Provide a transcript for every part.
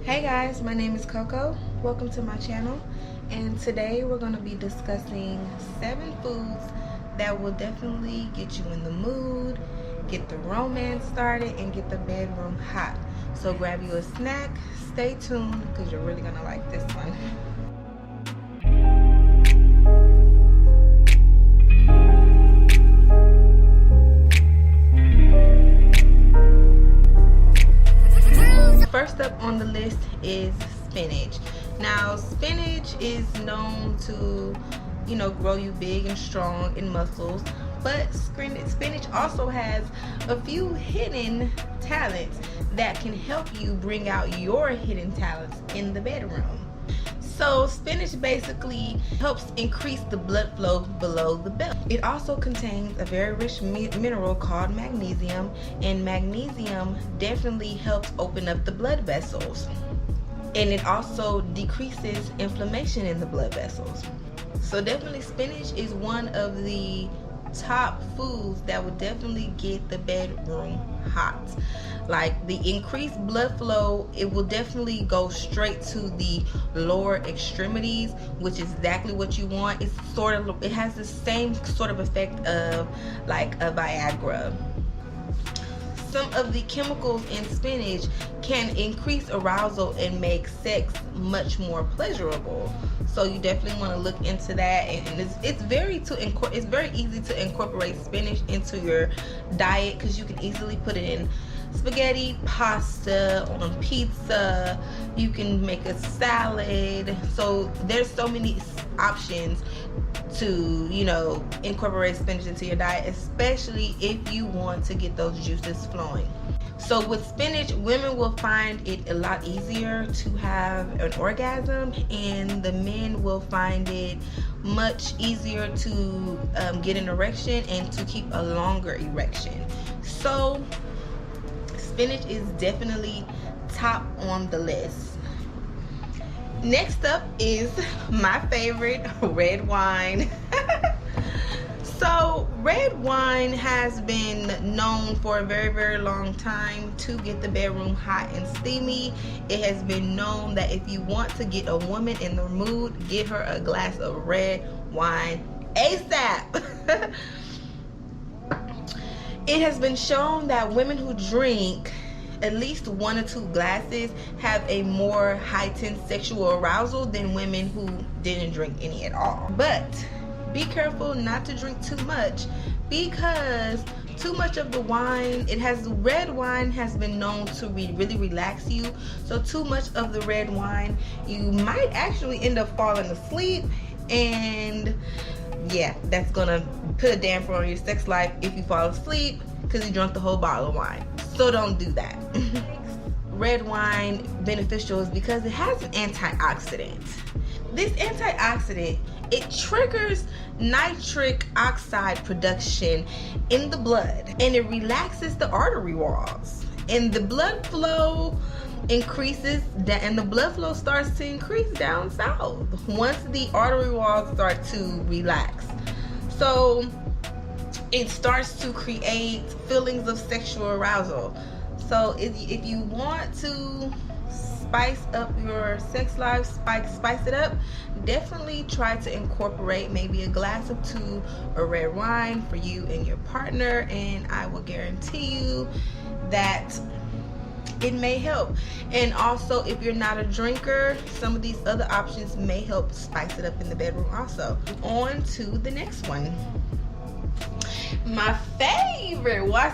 Hey guys, my name is Coco. Welcome to my channel, and today we're going to be discussing 7 foods that will definitely get you in the mood, get the romance started, and get the bedroom hot. So grab you a snack, stay tuned because you're really going to like this one. First up on the list is spinach. Now, spinach is known to, grow you big and strong in muscles, but spinach also has a few hidden talents that can help you bring out your hidden talents in the bedroom. So spinach basically helps increase the blood flow below the belt. It also contains a very rich mineral called magnesium, and magnesium definitely helps open up the blood vessels. And it also decreases inflammation in the blood vessels. So definitely spinach is one of the top foods that would definitely get the bedroom hot. Like the increased blood flow, it will definitely go straight to the lower extremities, which is exactly what you want. It has the same sort of effect of like a Viagra. Some of the chemicals in spinach can increase arousal and make sex much more pleasurable. So you definitely want to look into that, and it's very easy to incorporate spinach into your diet because you can easily put it in spaghetti, pasta, on pizza. You can make a salad. So there's so many options to incorporate spinach into your diet, especially if you want to get those juices flowing. So with spinach, women will find it a lot easier to have an orgasm, and the men will find it much easier to get an erection and to keep a longer erection. So spinach is definitely top on the list. Next up is my favorite, red wine. So red wine has been known for a very, very long time to get the bedroom hot and steamy. It has been known that if you want to get a woman in the mood, get her a glass of red wine ASAP. It has been shown that women who drink at least 1 or 2 glasses have a more heightened sexual arousal than women who didn't drink any at all. But be careful not to drink too much, because too much of the wine, red wine has been known to really relax you. So too much of the red wine, you might actually end up falling asleep, and yeah, that's gonna put a damper on your sex life if you fall asleep because you drank the whole bottle of wine. So don't do that. Red wine beneficial is because it has an antioxidant. This antioxidant, it triggers nitric oxide production in the blood, and it relaxes the artery walls, and the blood flow increases, and the blood flow starts to increase down south once the artery walls start to relax. So it starts to create feelings of sexual arousal. So if you want to spice up your sex life, spice it up, definitely try to incorporate maybe a glass or 2 of red wine for you and your partner, and I will guarantee you that it may help. And also, if you're not a drinker, some of these other options may help spice it up in the bedroom also. On to the next one. My favorite, well, I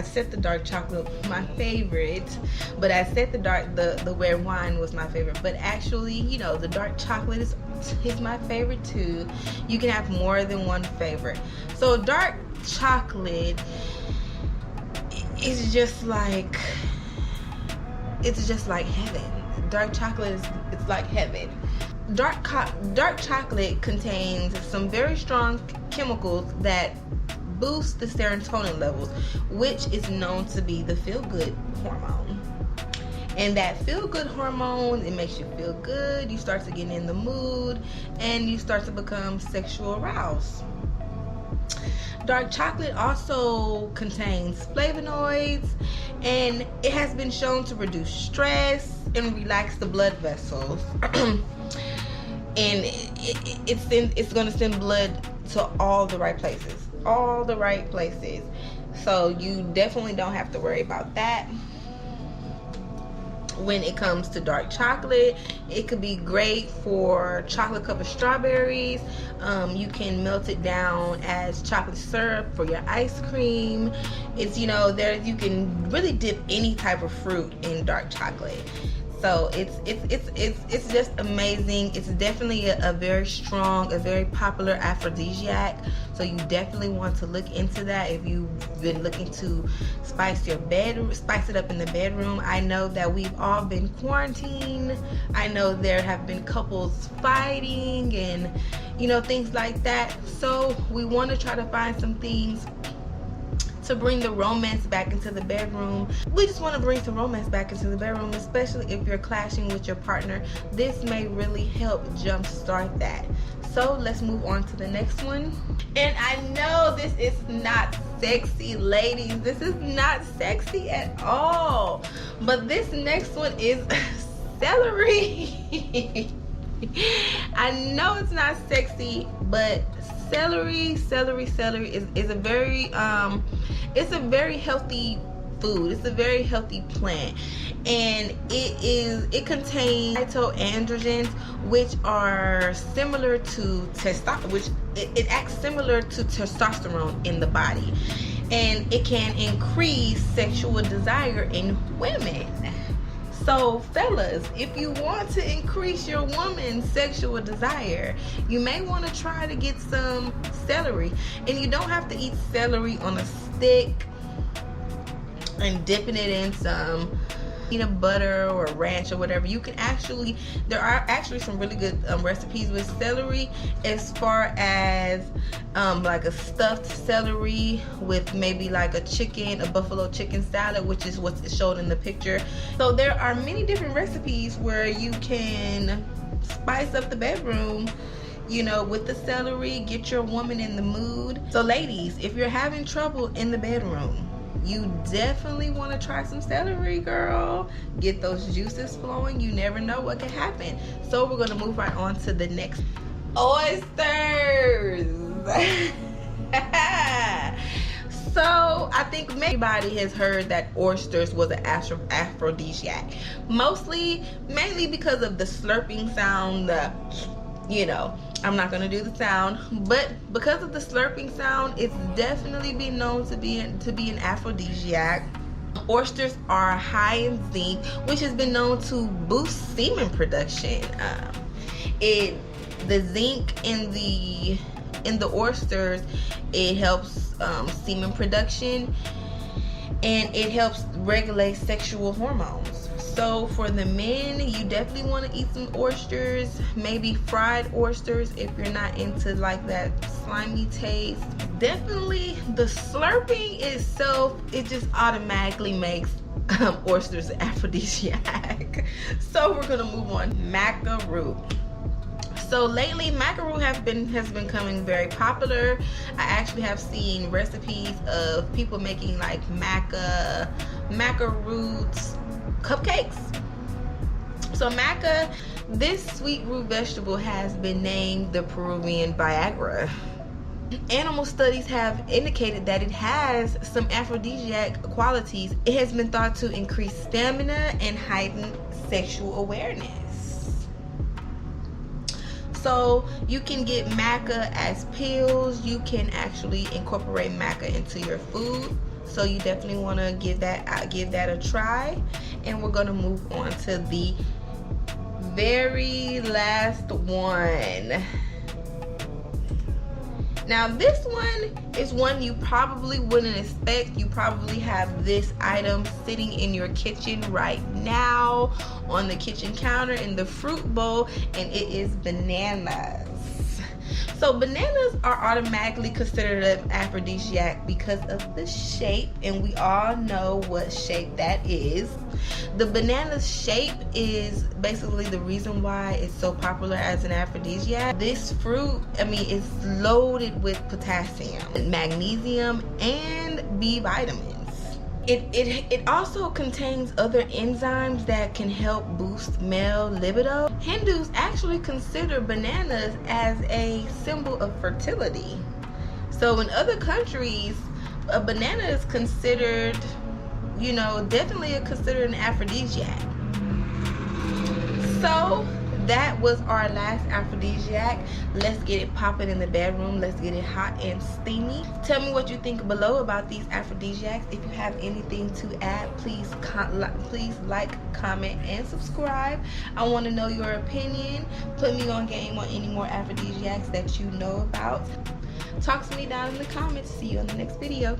said the dark chocolate, my favorite, but I said the red wine was my favorite, but actually, the dark chocolate is my favorite too. You can have more than one favorite. So dark chocolate is just like heaven. Dark chocolate it's like heaven. Dark chocolate contains some very strong chemicals that boost the serotonin levels, which is known to be the feel-good hormone. And that feel-good hormone, it makes you feel good, you start to get in the mood, and you start to become sexual aroused. Dark chocolate also contains flavonoids, and it has been shown to reduce stress and relax the blood vessels. And it's going to send blood to all the right places. So you definitely don't have to worry about that. When it comes to dark chocolate, it could be great for chocolate covered strawberries. You can melt it down as chocolate syrup for your ice cream. It's, you know, there you can really dip any type of fruit in dark chocolate. So it's just amazing. It's definitely a very strong, a very popular aphrodisiac. So you definitely want to look into that if you've been looking to spice it up in the bedroom. I know that we've all been quarantined. I know there have been couples fighting and, you know, things like that. So we want to try to find some things to bring the romance back into the bedroom. We just want to bring some romance back into the bedroom, especially if you're clashing with your partner. This may really help jumpstart that. So let's move on to the next one. And I know this is not sexy, ladies. This is not sexy at all. But this next one is celery. I know it's not sexy, but celery is a very it's a very healthy food. It's a very healthy plant, and it contains phytoandrogens, which are similar to testosterone, which it acts similar to testosterone in the body, and it can increase sexual desire in women. So fellas, if you want to increase your woman's sexual desire, you may want to try to get some celery. And you don't have to eat celery on a stick and dipping it in some peanut butter or ranch or whatever. You can actually, there are actually some really good recipes with celery, as far as like a stuffed celery with maybe like a buffalo chicken salad, which is what's shown in the picture. So there are many different recipes where you can spice up the bedroom, you know, with the celery, get your woman in the mood. So ladies, if you're having trouble in the bedroom, you definitely want to try some celery, girl. Get those juices flowing. You never know what can happen. So we're going to move right on to the next. Oysters. So I think everybody has heard that oysters was an aphrodisiac. Mainly because of the slurping sound, you know, I'm not gonna do the sound, but because of the slurping sound, it's definitely been known to be an aphrodisiac. Oysters are high in zinc, which has been known to boost semen production. The zinc in the oysters, it helps semen production, and it helps regulate sexual hormones. So for the men, you definitely want to eat some oysters, maybe fried oysters if you're not into like that slimy taste. Definitely the slurping itself, it just automatically makes oysters aphrodisiac. So we're gonna move on. Maca root. So lately, maca root has been becoming very popular. I actually have seen recipes of people making like maca roots cupcakes. So maca, this sweet root vegetable, has been named the Peruvian Viagra. Animal studies have indicated that it has some aphrodisiac qualities. It has been thought to increase stamina and heighten sexual awareness. So you can get maca as pills. You can actually incorporate maca into your food. So you definitely want to give that a try. And we're going to move on to the very last one. Now this one is one you probably wouldn't expect. You probably have this item sitting in your kitchen right now on the kitchen counter in the fruit bowl, and it is bananas. So bananas are automatically considered an aphrodisiac because of the shape, and we all know what shape that is. The banana's shape is basically the reason why it's so popular as an aphrodisiac. This fruit, is loaded with potassium, magnesium, and B vitamins. It also contains other enzymes that can help boost male libido. Hindus actually consider bananas as a symbol of fertility. So in other countries, a banana is considered, definitely considered an aphrodisiac. So that was our last aphrodisiac. Let's get it popping in the bedroom. Let's get it hot and steamy. Tell me what you think below about these aphrodisiacs. If you have anything to add, please like, comment, and subscribe. I want to know your opinion. Put me on game on any more aphrodisiacs that you know about. Talk to me down in the comments. See you on the next video.